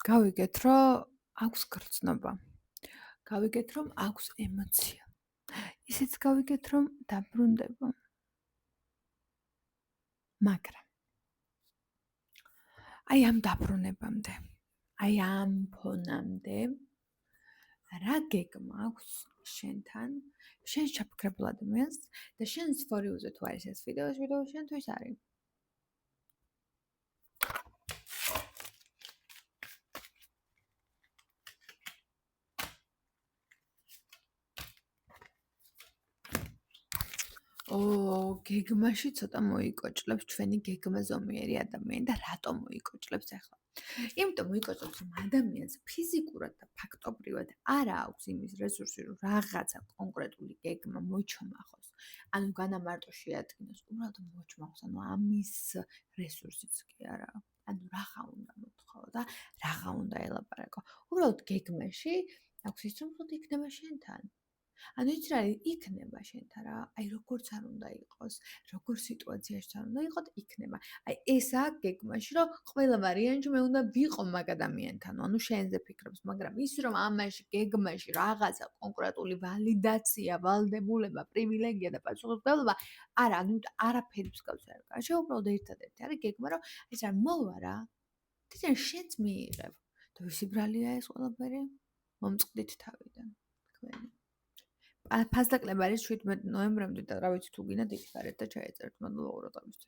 გავიგეთ, რომ აქვს გრძნობა. გავიგეთ, რომ აქვს ემოცია. ისიც გავიგეთ, რომ დაბრუნდება. მაგრამ აი ამ დაბრუნებამდე, აი ამ ფონამდე რა გეგმა აქვს შენთან, შენ შეფიქრებულ ადამიანს და შენ სტორიუზე თუ არის ეს ვიდეო შენთვის არის. გეგმაში ცოტა მოიკოჭლებს ჩვენი გეგმა ზომიერი ადამიანი და რატომ მოიკოჭლებს ახლა? იმიტომ მოიკოჭლებს, რომ ადამიანს ფიზიკურად და ფაქტობრივად არ აქვს იმის რესურსი, რომ რაღაცა კონკრეტული გეგმა მოჩმახოს. ანუ განამარტო შეადგინოს, უბრალოდ მოჩმახოს, ანუ ამის რესურსიც კი არ აქვს. ანუ რაღა უნდა მოთხოვო და რაღა უნდა ელაპარაკო. უბრალოდ გეგმაში აქვს ის, რომ ხოთ იქნება შენთან. ანუ იცი რა იქნება შენთან რა, აი როგორც არ უნდა იყოს, როგორ სიტუაციაში არ უნდა იყოთ, იქნება. აი ესაა გეგმაში, რომ ყველა ვარიანტში მე უნდა ვიყო მაგ ადამიანთან, ანუ შენზე ფიქრობს, მაგრამ ის რომ ამაში გეგმაში რაღაცა კონკრეტული ვალიდაცია, ვალდებულება, პრივილეგია და პასუხისმგებლობა არა, ანუ არაფერი მსგავსი არ გაქვს. უბრალოდ ერთადერთი არის გეგმა, რომ ეს რა მოვა რა. თვითონ შენც მიიღებ. და ვისი ბრალია ეს ყველაფერი? მომწყდით თავიდან. თქვენი ფასდაკლება არის 17 ნოემბრამდე და რა ვიცი თუ გინდათ იქ გარეთ და ჩაეწერთ მადლობა ყურადღებისთვის.